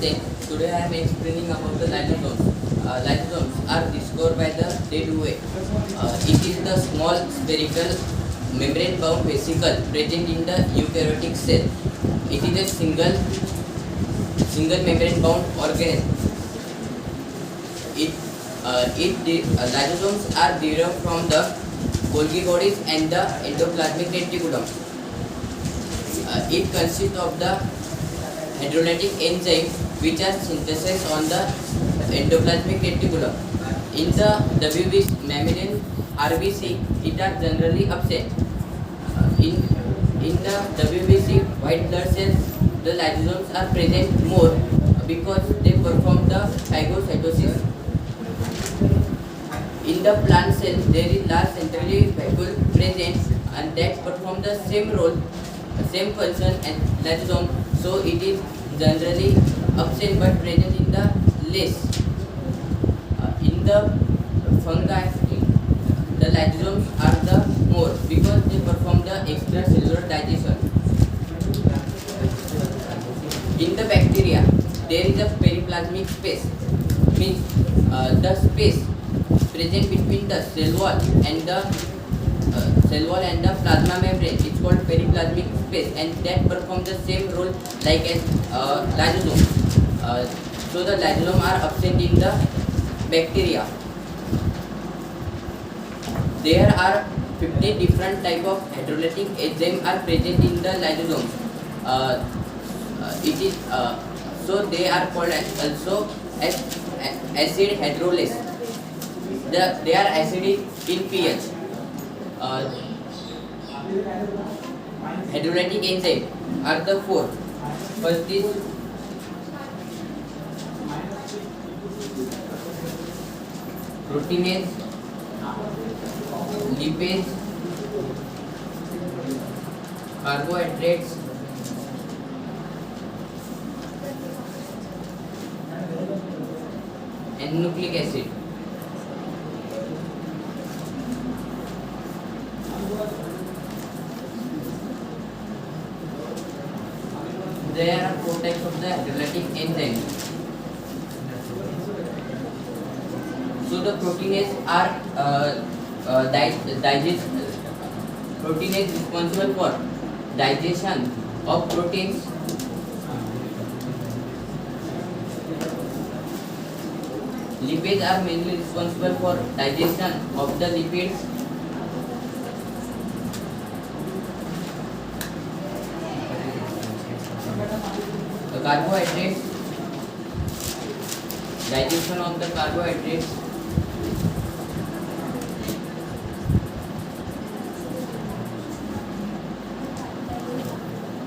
10. Today I am explaining about the lysosomes. Lysosomes are discovered by the Dewey. It is the small spherical membrane-bound vesicle present in the eukaryotic cell. It is a single membrane-bound organism. Lysosomes are derived from the Golgi bodies and the endoplasmic reticulum. It consists of the hydrolytic enzymes which are synthesized on the endoplasmic reticulum. In the WBC mammalian RBC, it are generally absent. In the WBC white blood cells, the lysosomes are present more because they perform the phagocytosis. In the plant cell, there is large centrally vacuole present and that perform the same role, same function as lysosome. So it is generally absent but present in the less. In the fungi, the lysosomes are the more because they perform the extracellular digestion. In the bacteria, there is a periplasmic space, means the space present between the cell wall and the plasma membrane. It's called periplasmic space, and that performs the same role like as lysosome. So the lysosome are absent in the bacteria. There are 50 different type of hydrolytic enzymes are present in the lysosome. So they are called also as acid hydrolase. They are acidic in pH. Hydrolytic enzymes are the four. First is proteinase, lipase, carbohydrates, and nucleic acid. There are four types of the hydrolytic enzymes. So the proteinase are proteinase responsible for digestion of proteins. Lipids are mainly responsible for digestion of the lipids. The carbohydrates, digestion of the carbohydrates.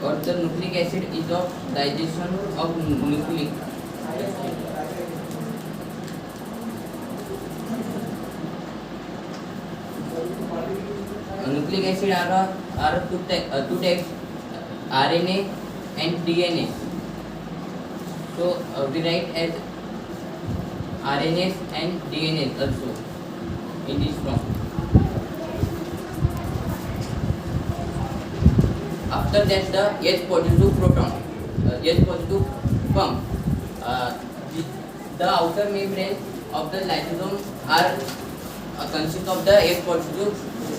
Or the nucleic acid is of digestion of nucleic. Nucleic acid are two types, RNA and DNA. So we write as RNAs and DNAs also in this form. After that, the H positive proton, H positive pump. The outer membrane of the lysosome are consist of the H positive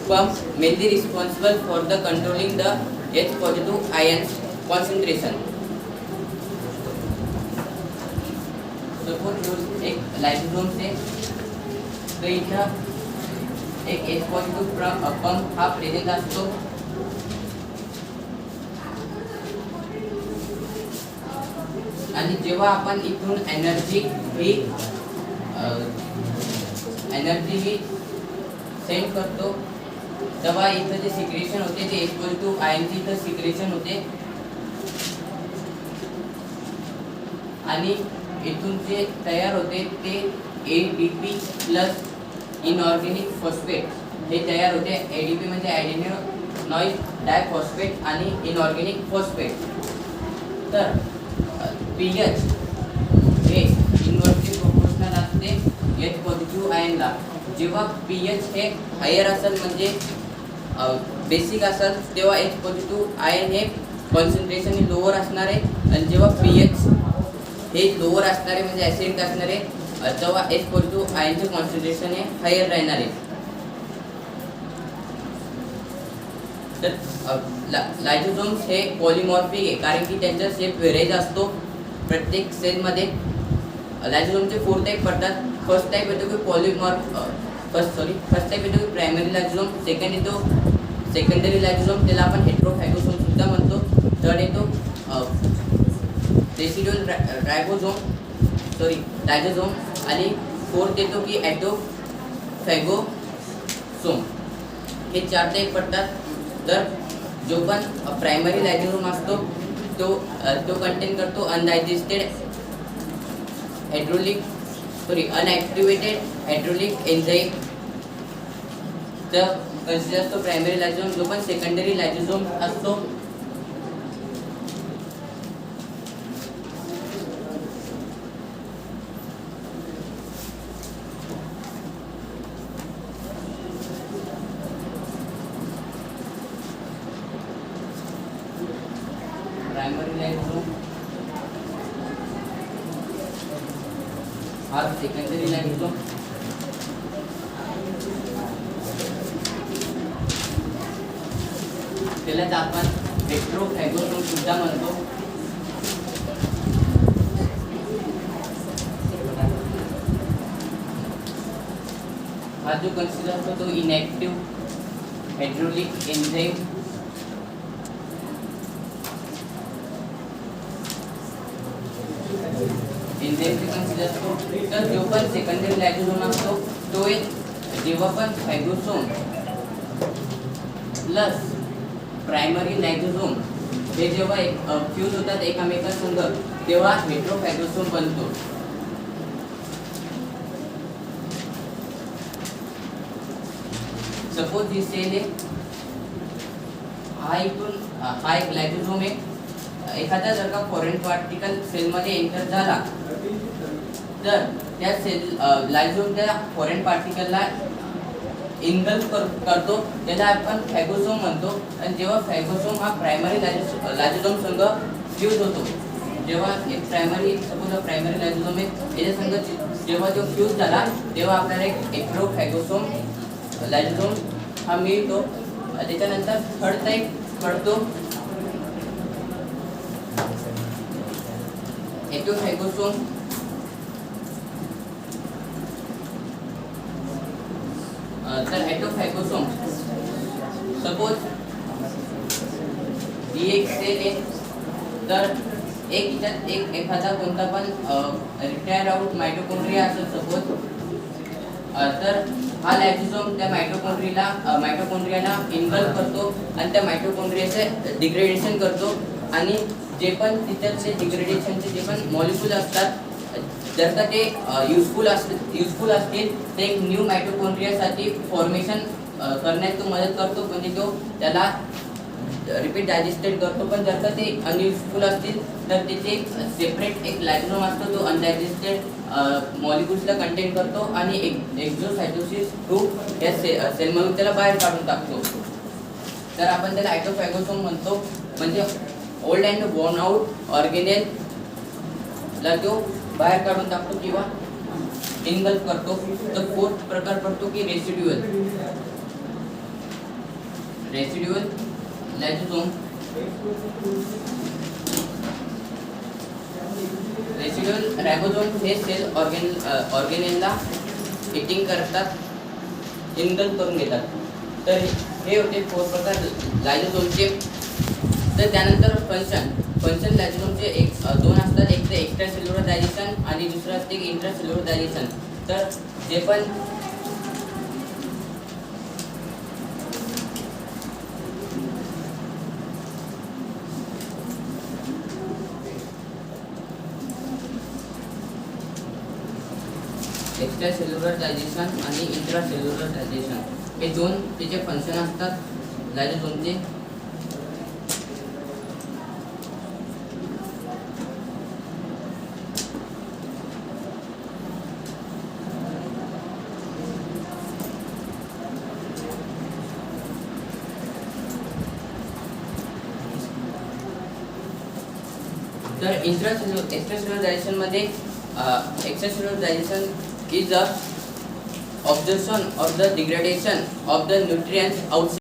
pump, mainly responsible for the controlling the H positive ions concentration. Suppose एक lysosome से तो इथं एक H positive pump हा present असतो. आणि जेव्हा आपण इथून एनर्जी ही सेंड करतो तेव्हा इथं जे सिक्रेशन होते ते H पॉझिटिव्ह आयनचे इथं सिक्रेशन होते आणि इथून जे तयार होते ते ADP प्लस इनऑर्गॅनिक फॉस्फेट हे तयार होते. ADP म्हणजे ॲडेनोसिन डायफॉस्फेट आणि इनऑर्गॅनिक फॉस्फेट. तर pH हे इन्व्हर्सली प्रोपोर्शनल असते H पॉझिटिव्ह आयनला. जेव्हा pH हे हायर असेल म्हणजे बेसिक असेल तेव्हा H पॉझिटिव्ह आयन हे कॉन्सन्ट्रेशन लोअर असणार आहे आणि जेव्हा pH हे हे लोअर असणारे म्हणजे ॲसिडिक असणारे तेव्हा H+2 आयनचे कॉन्सन्ट्रेशन हे हायर राहणार आहे. तर लायझोझोम्स हे पॉलिमॉर्फिक आहे कारण की त्यांचा शेप व्हेराईज असतो प्रत्येक सेलमध्ये. लायझोझोमचे 4 टाईप पडतात. फर्स्ट टाईप येतो की फर्स्ट टाईप येतो की प्रायमरी लायझोझोम, सेकंड येतो सेकंडरी लायझोझोम, त्याला आपण हेट्रोफॅगोसोम सुद्धा म्हणतो. थर्ड येतो रेसिड्युअल लायझोझोम आणि फोर्थ येतो की ॲटोफॅगोसोम. हे 4 टाईप पडतात. तर जो पण प्रायमरी लायझोझोम असतो तो कंटेन करतो अनडायजेस्टेड अनॲक्टिवेटेड हायड्रोलिक एन्झाईम. तर कन्सिडर असतो प्रायमरी लायझोझोम. जो पण सेकंडरी लायझोझोम असतो प्रायमरी लायझोझोम हा सेकंडरी लायझोझोम. त्यालाच आपण हेट्रोफॅगोसोम सुद्धा म्हणतो. हा जो कन्सिडर असतो तो इनॅक्टिव्ह हायड्रोलिक एन्झाईम कन्सिडर असतो. तर जो पण सेकंडरी लायझोझोम असतो तो एक जेव्हा पण फॅगोसोम प्लस प्रायमरी लायझोझोम हे जेव्हा फ्यूज होतात एकमेकांसंग तेव्हा हेट्रोफॅगोसोम बनतो. सपोज ही सेल आहे, हा एक लायझोझोम आहे. एखादा जर का फॉरेन पार्टिकल सेलमध्ये एंटर झाला तर त्या सेल लायझोझोम त्या फॉरेन पार्टिकलला इन्गल्फ करतो, त्याला आपण फॅगोसोम म्हणतो. आणि जेव्हा फॅगोसोम हा प्रायमरी लायझोझोम संग फ्यूज होतो, जेव्हा एक प्रायमरी लायझोझोम आहे त्याच्या संग जेव्हा तो फ्यूज झाला तेव्हा आपल्याला एक हेट्रोफॅगोसोम लायझोझोम हा मिळतो. त्याच्यानंतर थर्ड टाईप पडतो हेट्रोफॅगोसोम. तर हेट्रोफॅगोसोम सपोज ही एक सेल आहे. तर एखादा कोणता पण रिटायर आउट मायटोकॉन्ड्रिया असेल सपोज. तर हा लायझोझोम त्या मायटोकॉन्ड्रियाला इन्व्हॉल्व करतो आणि त्या मायटोकॉन्ड्रियाचे डिग्रेडेशन करतो. आणि जे पण तिथचे डिग्रेडेशनचे जे पण मॉलिक्यूल असतात जर का ते युजफुल असतील ते एक न्यू मायटोकॉन्ड्रियासाठी फॉर्मेशन करण्यात तो मदत करतो, म्हणजे तो त्याला रिपीट डायजेस्टेड करतो. पण जर का ते अनयुजफुल असतील तर तिथे सेपरेट एक लायझोझोम असतो, तो अनडायजेस्टेड मॉलिक्युल्सला कंटेन करतो आणि एक्झोसायटोसिस थ्रू या सेलमधून त्याला बाहेर काढून टाकतो. तर आपण त्याला हेट्रोफॅगोसोम म्हणतो. म्हणजे ओल्ड अँड वॉर्न आउट ऑर्गेनेलला तो बाहेर काढून टाकतो किंवा इन्गल्फ करतो. तर फोर्थ प्रकार पडतो की रेसिड्युअल लायझोझोम. रेसिड्युअल रायबोझोम हे सेल ऑर्गेनेलला हिटिंग करतात, इन्गल्फ करून घेतात. तर हे होते 4 प्रकार लायझोझोमचे. तर त्यानंतर फंक्शन लायझोझोमचे 2 असतात. एक ते एक्स्ट्रा सेल्युलर डायजेशन आणि दुसरं असते इंट्रा सेल्युलर डायजेशन. तर जे पण एक्स्ट्रा सेल्युलर डायजेशन आणि इंट्रा सेल्युलर डायजेशन हे 2 त्याचे फंक्शन असतात लायझोझोमचे. तर एक्स्ट्रासेल्युलर डायजेशन मध्ये extracellular digestion is the absorption of the degradation of the nutrients outside